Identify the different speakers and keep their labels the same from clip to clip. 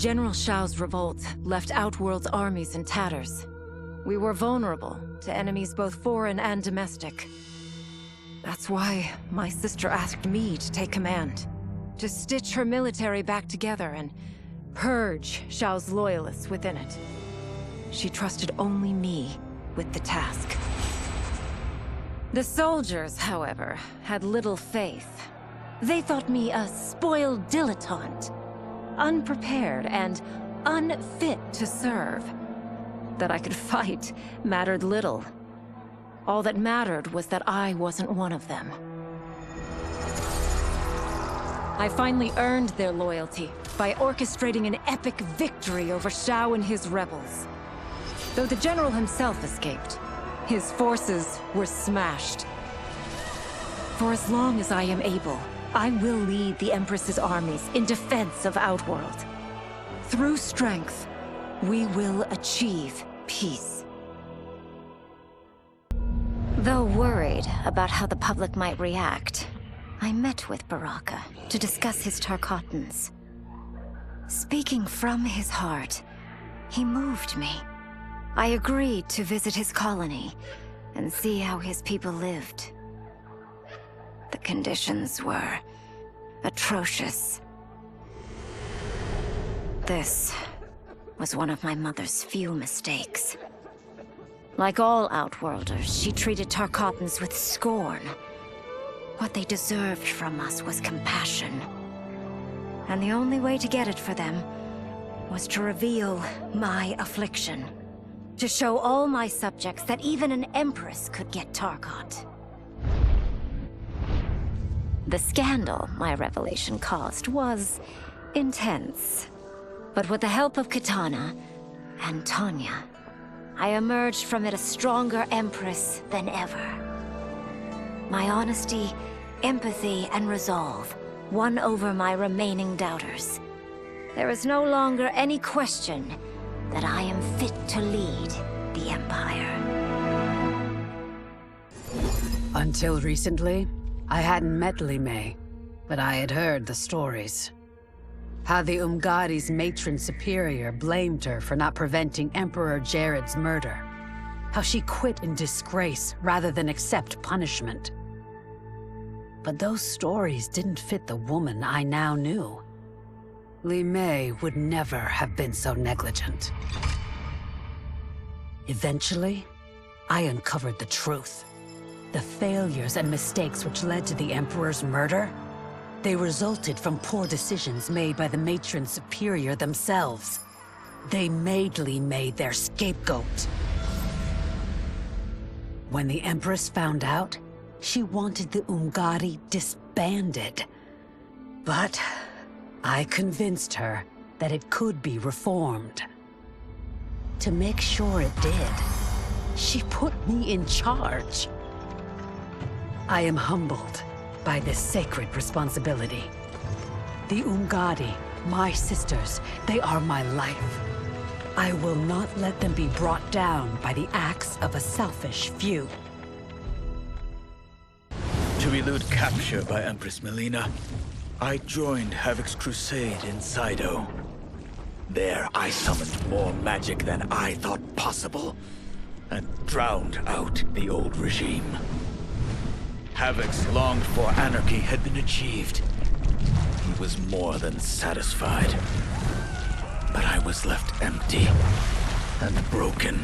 Speaker 1: General Shao's revolt left Outworld's armies in tatters. We were vulnerable to enemies both foreign and domestic. That's why my sister asked me to take command, to stitch her military back together and purge Shao's loyalists within it. She trusted only me with the task. The soldiers, however, had little faith. They thought me a spoiled dilettante, unprepared and unfit to serve. That I could fight mattered little. All that mattered was that I wasn't one of them. I finally earned their loyalty by orchestrating an epic victory over Shao and his rebels. Though the general himself escaped, his forces were smashed. For as long as I am able, I will lead the Empress's armies in defense of Outworld. Through strength, we will achieve peace.
Speaker 2: Though worried about how the public might react, I met with Baraka to discuss his Tarkatans. Speaking from his heart, he moved me. I agreed to visit his colony and see how his people lived. The conditions were atrocious. This was one of my mother's few mistakes. Like all Outworlders, she treated Tarkatans with scorn. What they deserved from us was compassion. And the only way to get it for them was to reveal my affliction. To show all my subjects that even an Empress could get Tarkat. The scandal my revelation caused was intense. But with the help of Kitana and Tanya, I emerged from it a stronger Empress than ever. My honesty, empathy, and resolve won over my remaining doubters. There is no longer any question that I am fit to lead the Empire.
Speaker 3: Until recently, I hadn't met Li Mei, but I had heard the stories. How the Umgadi's matron superior blamed her for not preventing Emperor Jared's murder. How she quit in disgrace rather than accept punishment. But those stories didn't fit the woman I now knew. Li Mei would never have been so negligent. Eventually, I uncovered the truth. The failures and mistakes which led to the Emperor's murder, they resulted from poor decisions made by the matron superior themselves. They made Li Mei their scapegoat. When the Empress found out, she wanted the Umgadi disbanded. But I convinced her that it could be reformed. To make sure it did, she put me in charge. I am humbled by this sacred responsibility. The Umgadi, my sisters, they are my life. I will not let them be brought down by the acts of a selfish few.
Speaker 4: To elude capture by Empress Mileena, I joined Havik's crusade in Saido. There, I summoned more magic than I thought possible, and drowned out the old regime. Havik's longed-for anarchy had been achieved. He was more than satisfied. But I was left empty and broken.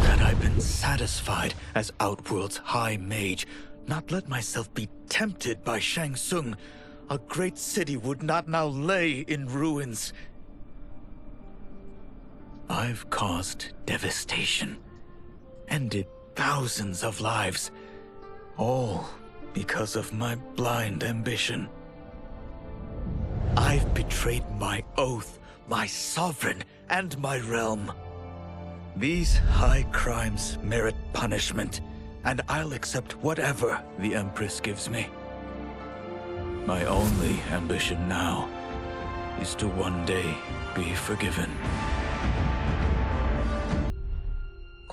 Speaker 4: Had I been satisfied as Outworld's High Mage, not let myself be tempted by Shang Tsung, a great city would not now lay in ruins. I've caused devastation, ended thousands of lives, all because of my blind ambition. I've betrayed my oath, my sovereign, and my realm. These high crimes merit punishment, and I'll accept whatever the Empress gives me. My only ambition now is to one day be forgiven.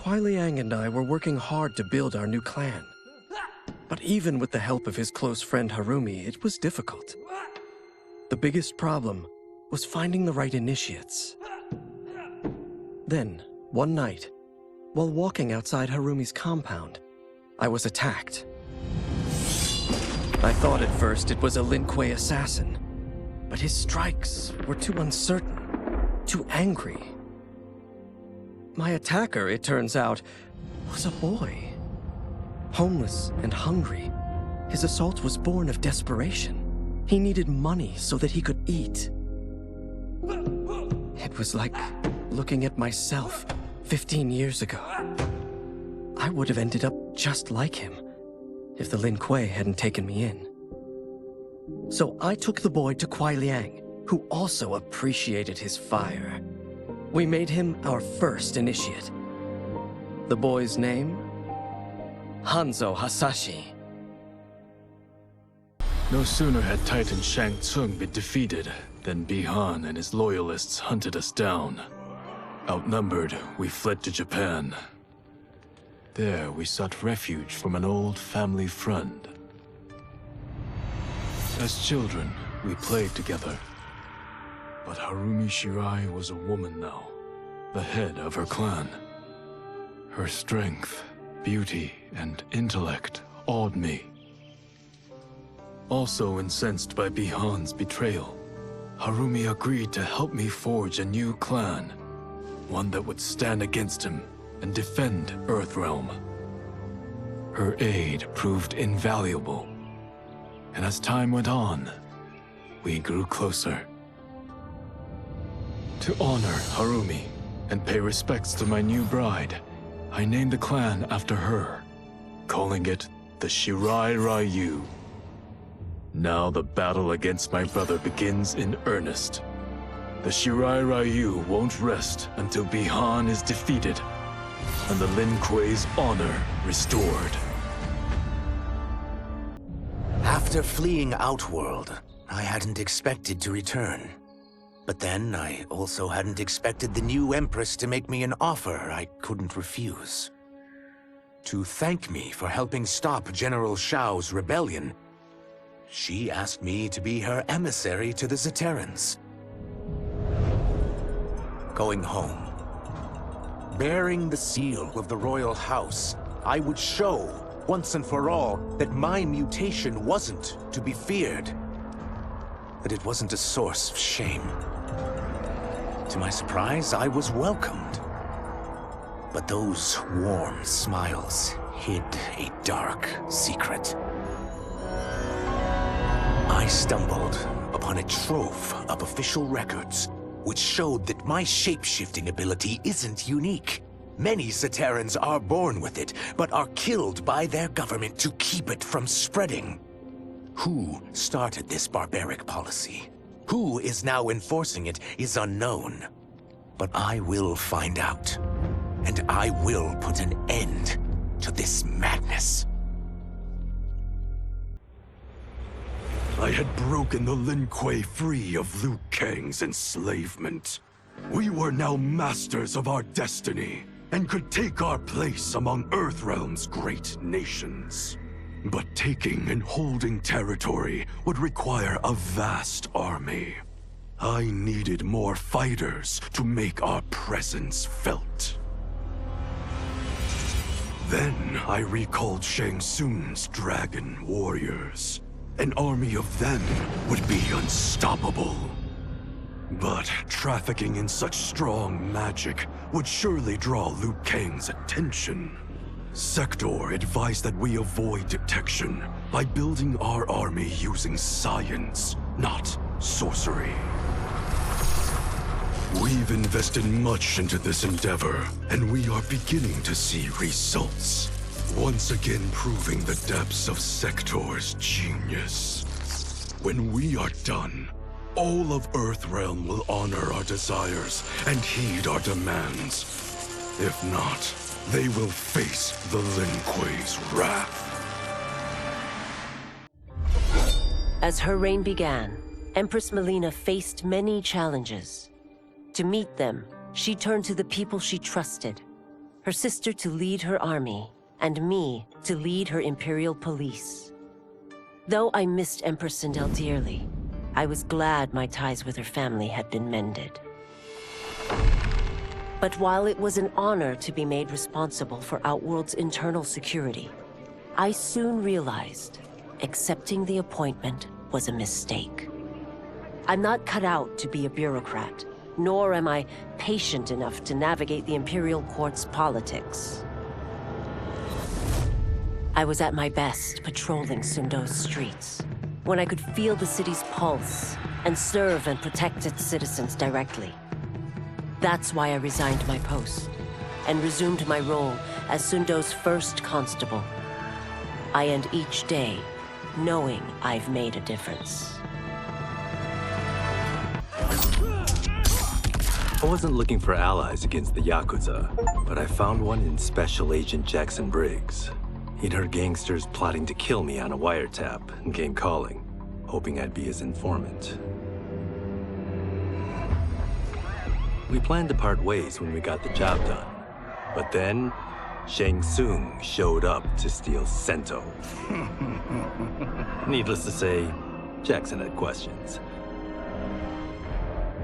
Speaker 5: Kuai Liang and I were working hard to build our new clan. But even with the help of his close friend Harumi, it was difficult. The biggest problem was finding the right initiates. Then, one night, while walking outside Harumi's compound, I was attacked. I thought at first it was a Lin Kuei assassin, but his strikes were too uncertain, too angry. My attacker, it turns out, was a boy. Homeless and hungry, his assault was born of desperation. He needed money so that he could eat. It was like looking at myself 15 years ago. I would have ended up just like him if the Lin Kuei hadn't taken me in. So I took the boy to Kuai Liang, who also appreciated his fire. We made him our first initiate. The boy's name? Hanzo Hasashi.
Speaker 6: No sooner had Titan Shang Tsung been defeated than Bi-Han and his loyalists hunted us down. Outnumbered, we fled to Japan. There, we sought refuge from an old family friend. As children, we played together. But Harumi Shirai was a woman now, the head of her clan. Her strength, beauty, and intellect awed me. Also incensed by Bi-Han's betrayal, Harumi agreed to help me forge a new clan, one that would stand against him and defend Earthrealm. Her aid proved invaluable, and as time went on, we grew closer. To honor Harumi and pay respects to my new bride, I named the clan after her, calling it the Shirai Ryu. Now the battle against my brother begins in earnest. The Shirai Ryu won't rest until Bi-Han is defeated and the Lin Kuei's honor restored.
Speaker 7: After fleeing Outworld, I hadn't expected to return. But then, I also hadn't expected the new Empress to make me an offer I couldn't refuse. To thank me for helping stop General Shao's rebellion, she asked me to be her emissary to the Zaterrans. Going home, bearing the seal of the royal house, I would show, once and for all, that my mutation wasn't to be feared. That it wasn't a source of shame. To my surprise, I was welcomed. But those warm smiles hid a dark secret. I stumbled upon a trove of official records, which showed that my shape-shifting ability isn't unique. Many Zaterrans are born with it, but are killed by their government to keep it from spreading. Who started this barbaric policy? Who is now enforcing it is unknown. But I will find out. And I will put an end to this madness.
Speaker 8: I had broken the Lin Kuei free of Liu Kang's enslavement. We were now masters of our destiny, and could take our place among Earthrealm's great nations. But taking and holding territory would require a vast army. I needed more fighters to make our presence felt. Then I recalled Shang Tsung's dragon warriors. An army of them would be unstoppable. But trafficking in such strong magic would surely draw Liu Kang's attention. Sector advised that we avoid detection by building our army using science, not sorcery. We've invested much into this endeavor, and we are beginning to see results. Once again proving the depths of Sector's genius. When we are done, all of Earthrealm will honor our desires and heed our demands. If not, they will face the Lin Kuei's wrath.
Speaker 9: As her reign began, Empress Mileena faced many challenges. To meet them, she turned to the people she trusted. Her sister to lead her army, and me to lead her Imperial police. Though I missed Empress Sindel dearly, I was glad my ties with her family had been mended. But while it was an honor to be made responsible for Outworld's internal security, I soon realized accepting the appointment was a mistake. I'm not cut out to be a bureaucrat, nor am I patient enough to navigate the Imperial Court's politics. I was at my best patrolling Sundo's streets, when I could feel the city's pulse and serve and protect its citizens directly. That's why I resigned my post and resumed my role as Sundo's first constable. I end each day knowing I've made a difference.
Speaker 10: I wasn't looking for allies against the Yakuza, but I found one in Special Agent Jackson Briggs. He'd heard gangsters plotting to kill me on a wiretap and came calling, hoping I'd be his informant. We planned to part ways when we got the job done, but then Shang Tsung showed up to steal Sento. Needless to say, Jackson had questions.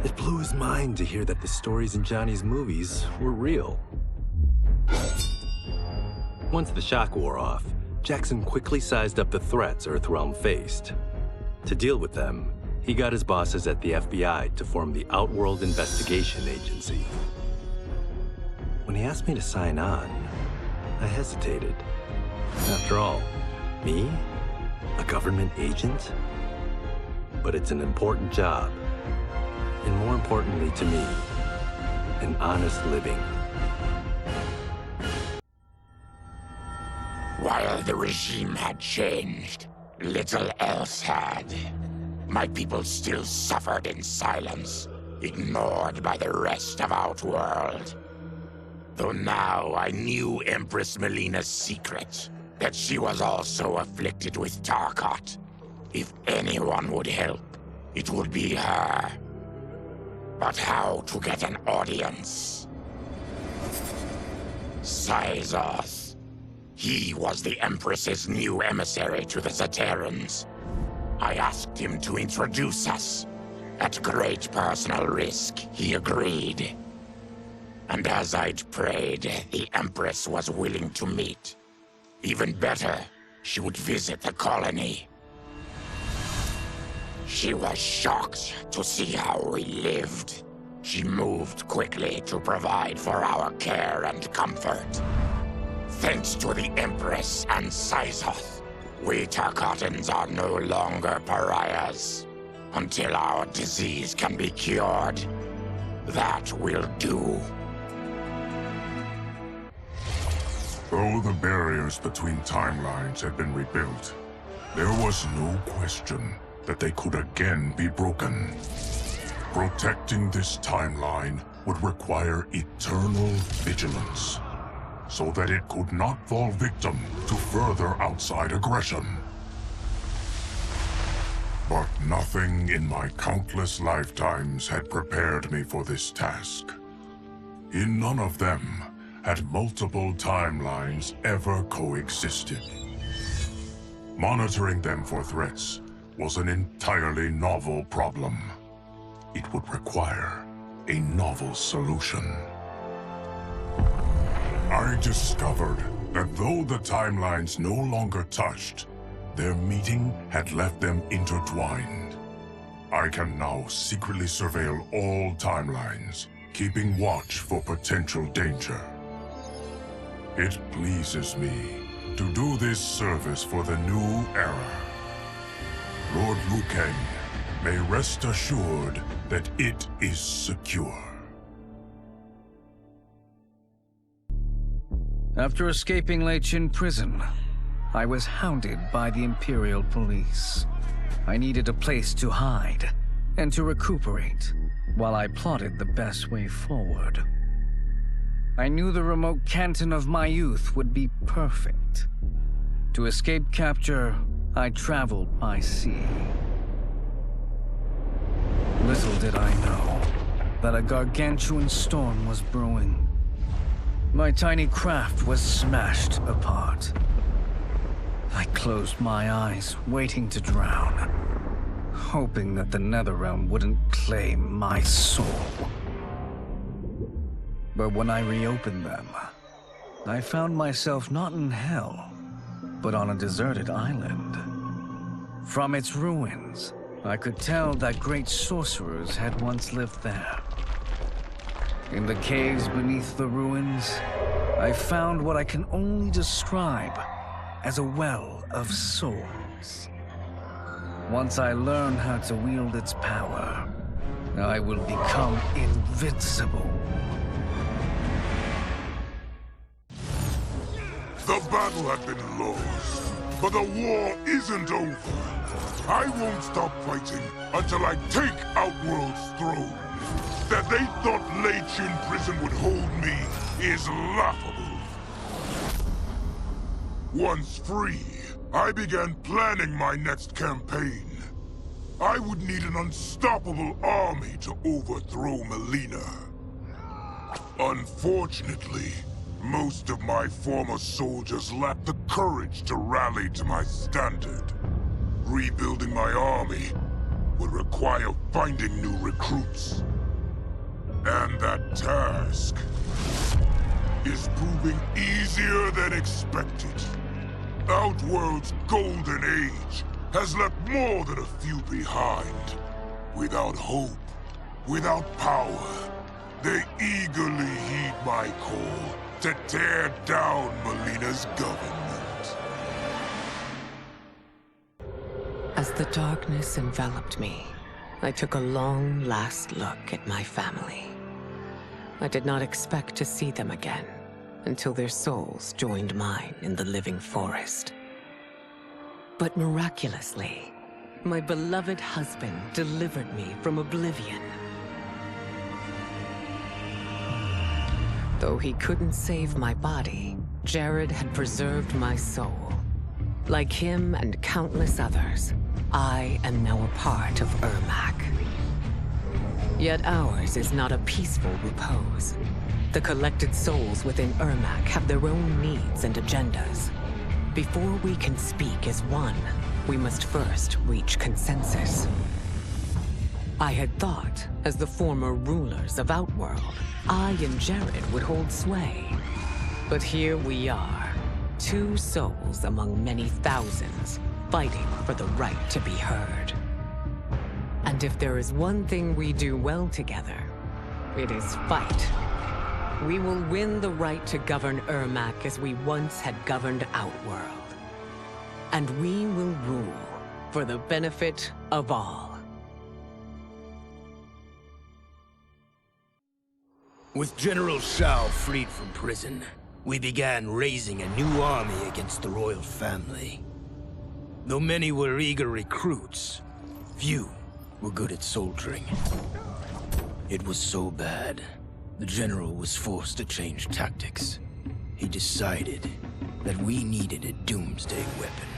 Speaker 10: It blew his mind to hear that the stories in Johnny's movies were real. Once the shock wore off, Jackson quickly sized up the threats Earthrealm faced. To deal with them, he got his bosses at the FBI to form the Outworld Investigation Agency. When he asked me to sign on, I hesitated. After all, me? A government agent? But it's an important job. And more importantly to me, an honest living.
Speaker 11: While the regime had changed, little else had. My people still suffered in silence, ignored by the rest of Outworld. Though now I knew Empress Mileena's secret, that she was also afflicted with Tarkat. If anyone would help, it would be her. But how to get an audience? Syzoth. He was the Empress's new emissary to the Zaterrans. I asked him to introduce us. At great personal risk, he agreed. And as I'd prayed, the Empress was willing to meet. Even better, she would visit the colony. She was shocked to see how we lived. She moved quickly to provide for our care and comfort. Thanks to the Empress and Syzoth, we Tarkatans are no longer pariahs. Until our disease can be cured, that will do.
Speaker 8: Though the barriers between timelines had been rebuilt, there was no question that they could again be broken. Protecting this timeline would require eternal vigilance, so that it could not fall victim to further outside aggression. But nothing in my countless lifetimes had prepared me for this task. In none of them had multiple timelines ever coexisted. Monitoring them for threats was an entirely novel problem. It would require a novel solution. I discovered that though the timelines no longer touched, their meeting had left them intertwined. I can now secretly surveil all timelines, keeping watch for potential danger. It pleases me to do this service for the new era. Lord Liu Kang may rest assured that it is secure.
Speaker 12: After escaping Leichin prison, I was hounded by the Imperial Police. I needed a place to hide and to recuperate while I plotted the best way forward. I knew the remote canton of my youth would be perfect. To escape capture, I traveled by sea. Little did I know that a gargantuan storm was brewing. My tiny craft was smashed apart. I closed my eyes, waiting to drown, hoping that the Netherrealm wouldn't claim my soul. But when I reopened them, I found myself not in hell, but on a deserted island. From its ruins, I could tell that great sorcerers had once lived there. In the caves beneath the ruins, I found what I can only describe as a well of souls. Once I learn how to wield its power, I will become invincible.
Speaker 8: The battle had been lost, but the war isn't over. I won't stop fighting until I take Outworld's throne. That they thought Leichin Prison would hold me is laughable. Once free, I began planning my next campaign. I would need an unstoppable army to overthrow Mileena. Unfortunately, most of my former soldiers lacked the courage to rally to my standard. Rebuilding my army would require finding new recruits. And that task is proving easier than expected. Outworld's golden age has left more than a few behind. Without hope, without power, they eagerly heed my call to tear down Mileena's government.
Speaker 13: As the darkness enveloped me, I took a long last look at my family. I did not expect to see them again until their souls joined mine in the living forest. But miraculously, my beloved husband delivered me from oblivion. Though he couldn't save my body, Jared had preserved my soul. Like him and countless others, I am now a part of Ermac. Yet ours is not a peaceful repose. The collected souls within Ermac have their own needs and agendas. Before we can speak as one, we must first reach consensus. I had thought, as the former rulers of Outworld, I and Jared would hold sway. But here we are, two souls among many thousands, fighting for the right to be heard. And if there is one thing we do well together, it is fight. We will win the right to govern Ermac as we once had governed Outworld. And we will rule for the benefit of all.
Speaker 14: With General Shao freed from prison, we began raising a new army against the royal family. Though many were eager recruits, few were good at soldiering. It was so bad, the general was forced to change tactics. He decided that we needed a doomsday weapon.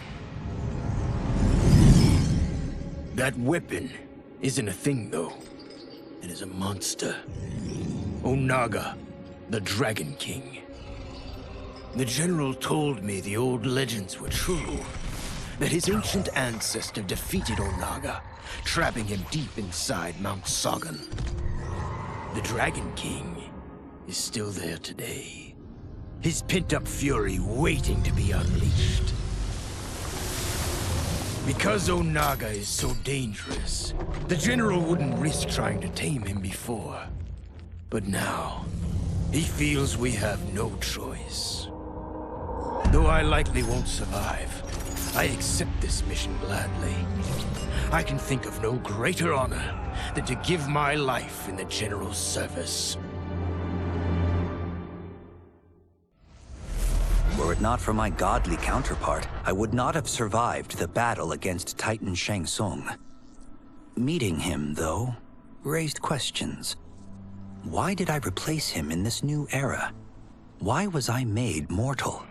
Speaker 14: That weapon isn't a thing, though. It is a monster. Onaga, the Dragon King. The general told me the old legends were true. That his ancient ancestor defeated Onaga, trapping him deep inside Mount Sagan. The Dragon King is still there today. His pent-up fury waiting to be unleashed. Because Onaga is so dangerous, the general wouldn't risk trying to tame him before. But now, he feels we have no choice. Though I likely won't survive, I accept this mission gladly. I can think of no greater honor than to give my life in the general's service.
Speaker 15: Were it not for my godly counterpart, I would not have survived the battle against Titan Shang Tsung. Meeting him, though, raised questions. Why did I replace him in this new era? Why was I made mortal?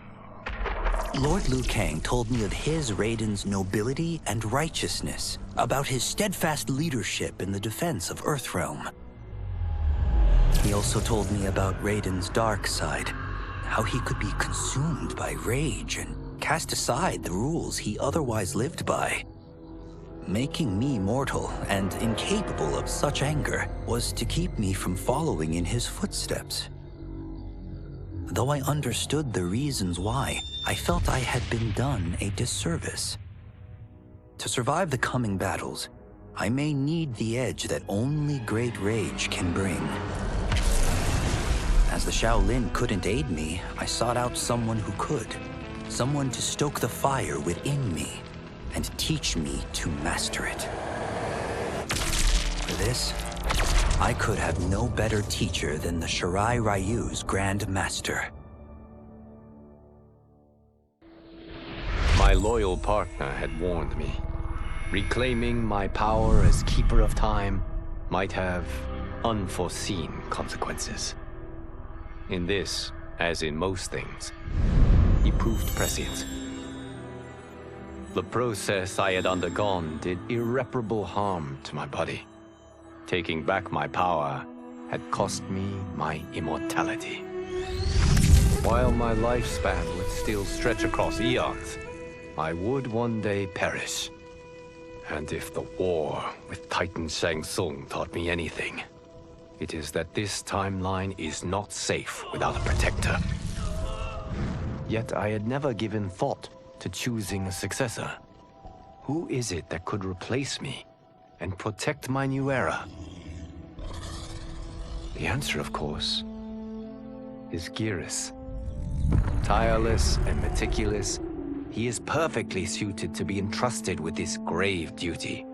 Speaker 15: Lord Liu Kang told me of his Raiden's nobility and righteousness, about his steadfast leadership in the defense of Earthrealm. He also told me about Raiden's dark side, how he could be consumed by rage and cast aside the rules he otherwise lived by. Making me mortal and incapable of such anger was to keep me from following in his footsteps. Though I understood the reasons why, I felt I had been done a disservice. To survive the coming battles, I may need the edge that only great rage can bring. As the Shaolin couldn't aid me, I sought out someone who could. Someone to stoke the fire within me and teach me to master it. For this, I could have no better teacher than the Shirai Ryu's Grand Master.
Speaker 16: My loyal partner had warned me. Reclaiming my power as Keeper of Time might have unforeseen consequences. In this, as in most things, he proved prescient. The process I had undergone did irreparable harm to my body. Taking back my power had cost me my immortality. While my lifespan would still stretch across eons, I would one day perish. And if the war with Titan Shang Tsung taught me anything, it is that this timeline is not safe without a protector. Yet I had never given thought to choosing a successor. Who is it that could replace me and protect my new era? The answer, of course, is Geras. Tireless and meticulous, he is perfectly suited to be entrusted with this grave duty.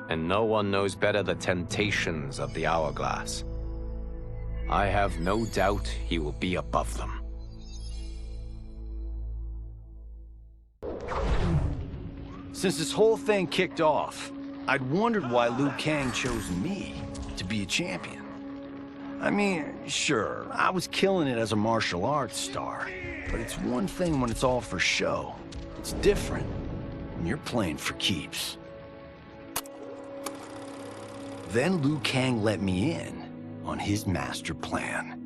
Speaker 16: And no one knows better the temptations of the hourglass. I have no doubt he will be above them.
Speaker 17: Since this whole thing kicked off, I'd wondered why Liu Kang chose me to be a champion. I mean, sure, I was killing it as a martial arts star, but it's one thing when it's all for show. It's different when you're playing for keeps. Then Liu Kang let me in on his master plan.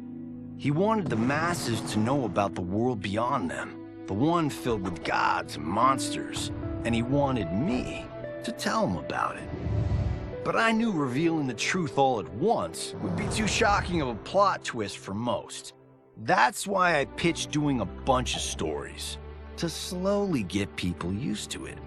Speaker 17: He wanted the masses to know about the world beyond them, the one filled with gods and monsters, and he wanted me to tell them about it. But I knew revealing the truth all at once would be too shocking of a plot twist for most. That's why I pitched doing a bunch of stories, to slowly get people used to it.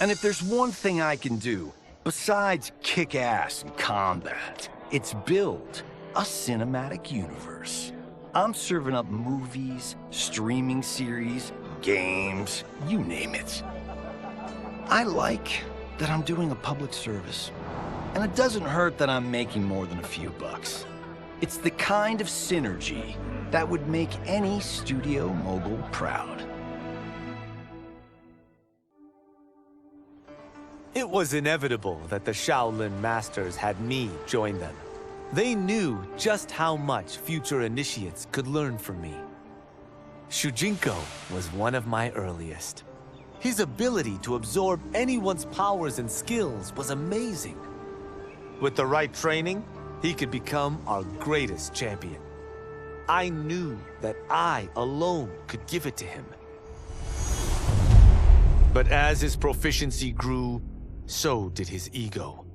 Speaker 17: And if there's one thing I can do, besides kick ass in combat, it's build a cinematic universe. I'm serving up movies, streaming series, games, you name it. I like that I'm doing a public service. And it doesn't hurt that I'm making more than a few bucks. It's the kind of synergy that would make any studio mogul proud.
Speaker 18: It was inevitable that the Shaolin Masters had me join them. They knew just how much future initiates could learn from me. Shujinko was one of my earliest. His ability to absorb anyone's powers and skills was amazing. With the right training, he could become our greatest champion. I knew that I alone could give it to him. But as his proficiency grew, so did his ego.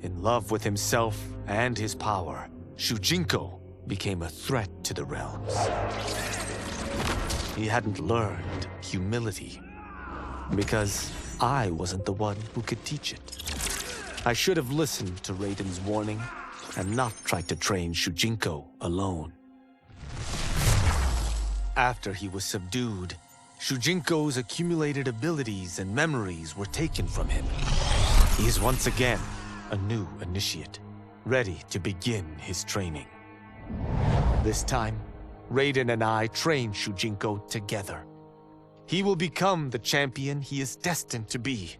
Speaker 18: In love with himself and his power, Shujinko became a threat to the realms. He hadn't learned humility, because I wasn't the one who could teach it. I should have listened to Raiden's warning and not tried to train Shujinko alone. After he was subdued, Shujinko's accumulated abilities and memories were taken from him. He is once again a new initiate, ready to begin his training. This time, Raiden and I train Shujinko together. He will become the champion he is destined to be.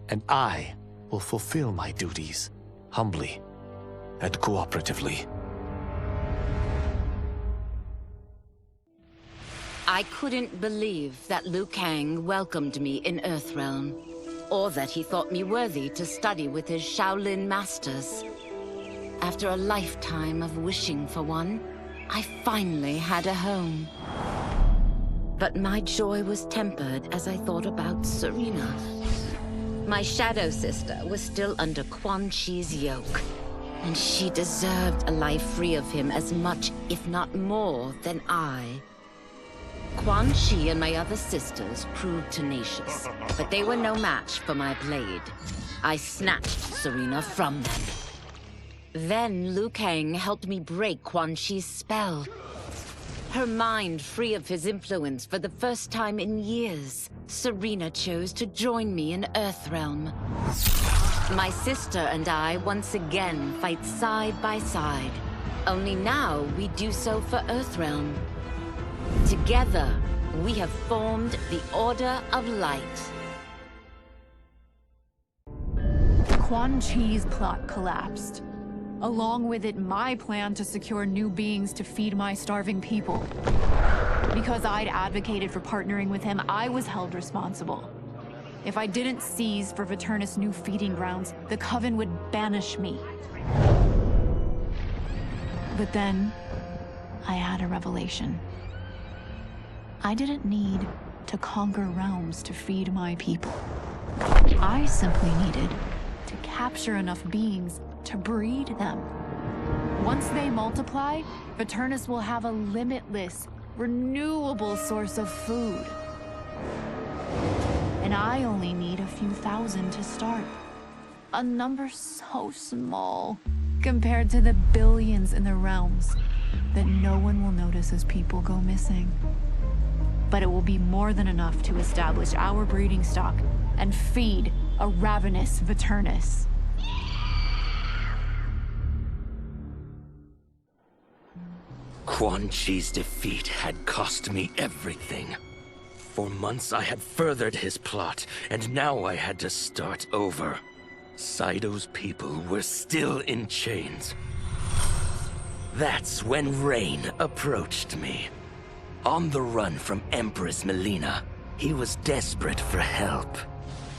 Speaker 18: And I will fulfill my duties, humbly and cooperatively.
Speaker 19: I couldn't believe that Liu Kang welcomed me in Earthrealm, or that he thought me worthy to study with his Shaolin masters. After a lifetime of wishing for one, I finally had a home. But my joy was tempered as I thought about Serena. My shadow sister was still under Quan Chi's yoke, and she deserved a life free of him as much, if not more, than I. Quan Chi and my other sisters proved tenacious, but they were no match for my blade. I snatched Serena from them. Then Liu Kang helped me break Quan Chi's spell. Her mind free of his influence for the first time in years, Serena chose to join me in Earthrealm. My sister and I once again fight side by side. Only now we do so for Earthrealm. Together, we have formed the Order of Light.
Speaker 20: Quan Chi's plot collapsed. Along with it, my plan to secure new beings to feed my starving people. Because I'd advocated for partnering with him, I was held responsible. If I didn't seize for Viternus' new feeding grounds, the Coven would banish me. But then, I had a revelation. I didn't need to conquer realms to feed my people. I simply needed to capture enough beings to breed them. Once they multiply, Viternus will have a limitless, renewable source of food. And I only need a few thousand to start. A number so small compared to the billions in the realms that no one will notice as people go missing. But it will be more than enough to establish our breeding stock and feed a ravenous Viternus.
Speaker 14: Quan Chi's defeat had cost me everything. For months I had furthered his plot, and now I had to start over. Saido's people were still in chains. That's when Rain approached me. On the run from Empress Mileena, he was desperate for help.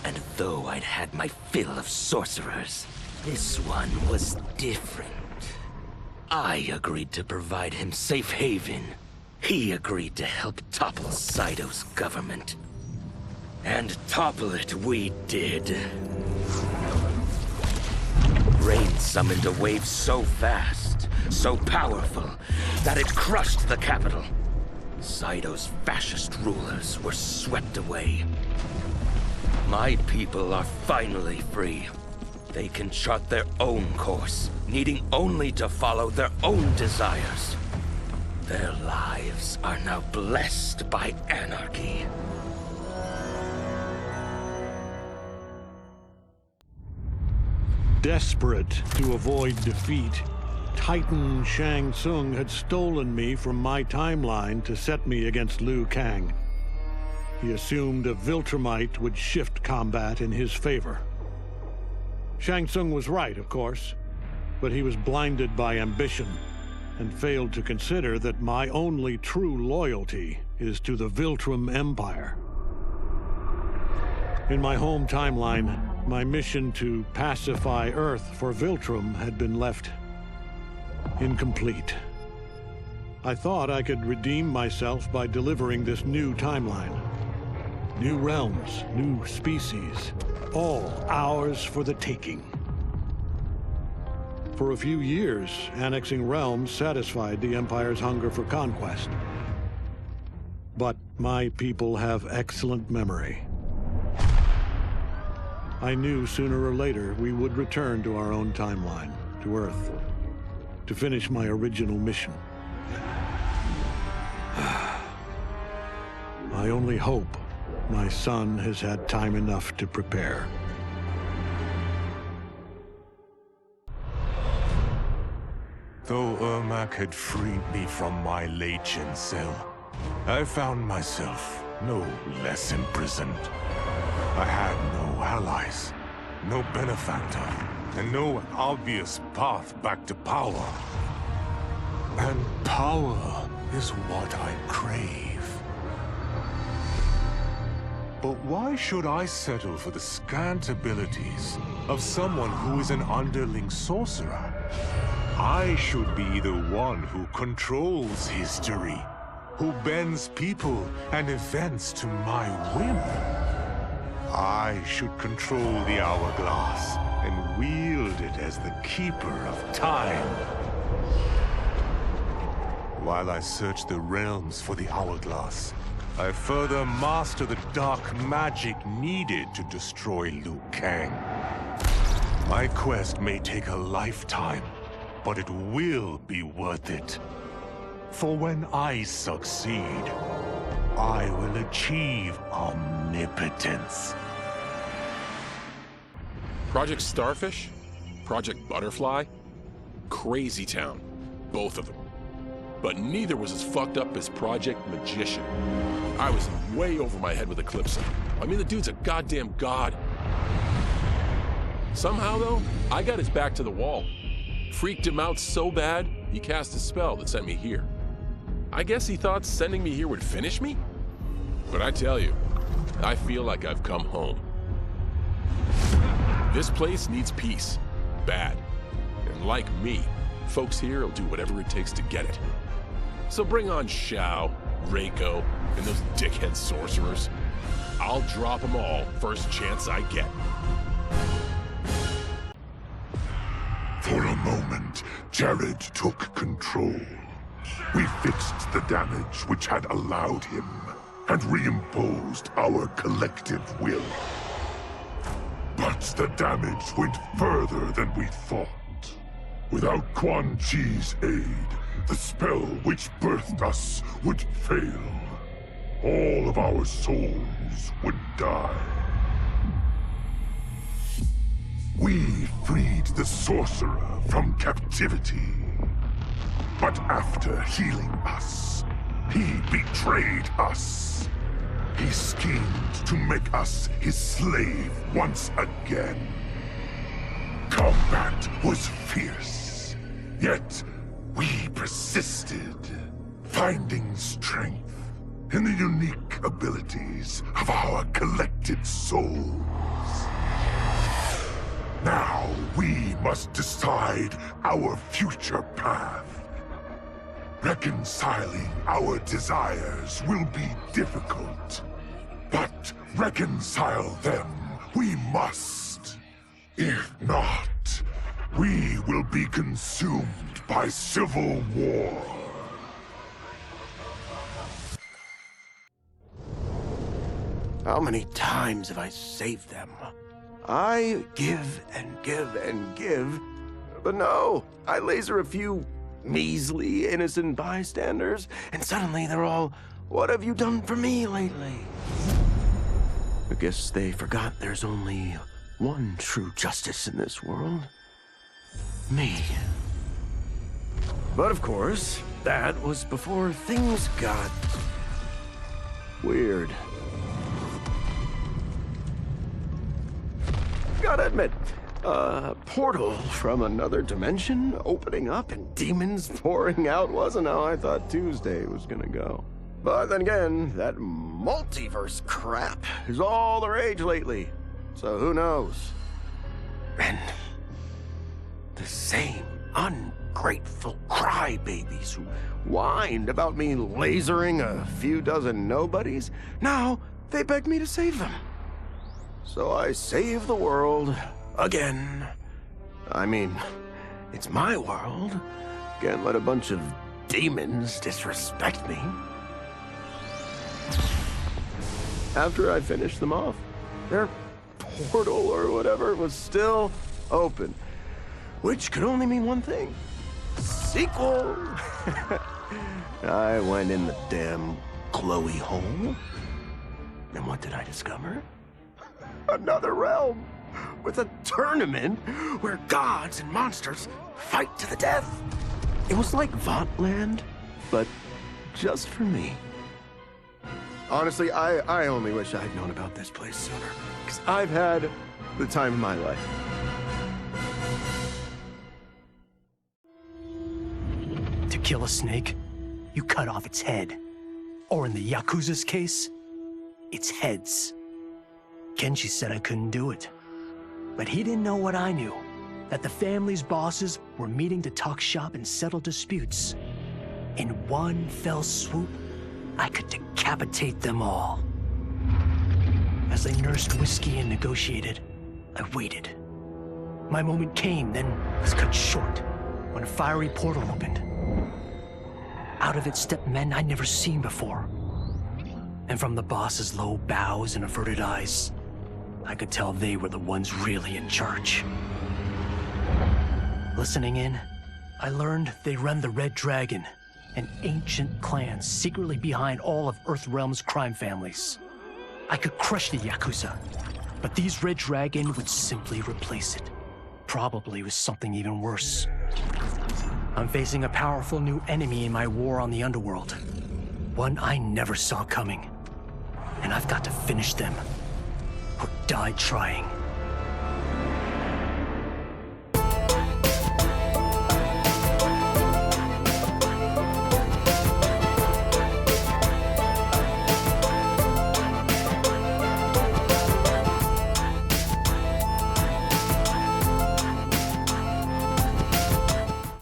Speaker 14: And though I'd had my fill of sorcerers, this one was different. I agreed to provide him safe haven. He agreed to help topple Saido's government. And topple it we did. Rain summoned a wave so fast, so powerful, that it crushed the capital. Saido's fascist rulers were swept away. My people are finally free. They can chart their own course, needing only to follow their own desires. Their lives are now blessed by anarchy.
Speaker 21: Desperate to avoid defeat, Titan Shang Tsung had stolen me from my timeline to set me against Liu Kang. He assumed a Viltrumite would shift combat in his favor. Shang Tsung was right, of course, but he was blinded by ambition and failed to consider that my only true loyalty is to the Viltrum Empire. In my home timeline, my mission to pacify Earth for Viltrum had been left incomplete. I thought I could redeem myself by delivering this new timeline. New realms, new species, all ours for the taking. For a few years, annexing realms satisfied the Empire's hunger for conquest. But my people have excellent memory. I knew sooner or later we would return to our own timeline, to Earth, to finish my original mission. I only hope my son has had time enough to prepare.
Speaker 8: Though Ermac had freed me from my Legion cell, I found myself no less imprisoned. I had no allies, no benefactor, and no obvious path back to power. And power is what I crave. But why should I settle for the scant abilities of someone who is an underling sorcerer? I should be the one who controls history, who bends people and events to my whim. I should control the hourglass and wield it as the keeper of time. While I search the realms for the hourglass, I further master the dark magic needed to destroy Liu Kang. My quest may take a lifetime, but it will be worth it. For when I succeed, I will achieve omnipotence.
Speaker 1: Project Starfish? Project Butterfly? Crazy Town. Both of them. But neither was as fucked up as Project Magician. I was way over my head with Eclipse. I mean, the dude's a goddamn god. Somehow, though, I got his back to the wall. Freaked him out so bad, he cast a spell that sent me here. I guess he thought sending me here would finish me? But I tell you, I feel like I've come home. This place needs peace. Bad. And like me, folks here will do whatever it takes to get it. So bring on Shao, Reiko, and those dickhead sorcerers. I'll drop them all first chance I get.
Speaker 22: For a moment, Jared took control. We fixed the damage which had allowed him, and reimposed our collective will. But the damage went further than we thought. Without Quan Chi's aid, the spell which birthed us would fail. All of our souls would die. We freed the sorcerer from captivity. But after healing us, he betrayed us. He schemed to make us his slave once again. Combat was fierce, yet we persisted, finding strength in the unique abilities of our collected souls. Now we must decide our future path. Reconciling our desires will be difficult, but reconcile them we must. If not, we will be consumed by civil war.
Speaker 17: How many times have I saved them? I give and give and give, but no, I laser a few measly, innocent bystanders, and suddenly they're all, "What have you done for me lately?" I guess they forgot there's only one true justice in this world. Me. But of course, that was before things got weird. Gotta admit, a portal from another dimension opening up and demons pouring out wasn't how I thought Tuesday was gonna go. But then again, that multiverse crap is all the rage lately, so who knows? And the same ungrateful crybabies who whined about me lasering a few dozen nobodies, now they beg me to save them. So I save the world again. I mean, it's my world. Can't let a bunch of demons disrespect me. After I finished them off, their portal or whatever was still open, which could only mean one thing: sequel. I went in the damn glowy hole, and what did I discover? Another realm with a tournament where gods and monsters fight to the death. It was like Vauntland, but just for me. Honestly, I only wish I'd known about this place sooner, because I've had the time of my life.
Speaker 23: To kill a snake, you cut off its head. Or in the Yakuza's case, its heads. Kenshi said I couldn't do it. But he didn't know what I knew, that the family's bosses were meeting to talk shop and settle disputes. In one fell swoop, I could decapitate them all. As they nursed whiskey and negotiated, I waited. My moment came, then was cut short when a fiery portal opened. Out of it stepped men I'd never seen before. And from the boss's low bows and averted eyes, I could tell they were the ones really in charge. Listening in, I learned they run the Red Dragon, an ancient clan secretly behind all of Earthrealm's crime families. I could crush the Yakuza, but these Red Dragon would simply replace it, probably with something even worse. I'm facing a powerful new enemy in my war on the underworld, one I never saw coming, and I've got to finish them, or die trying.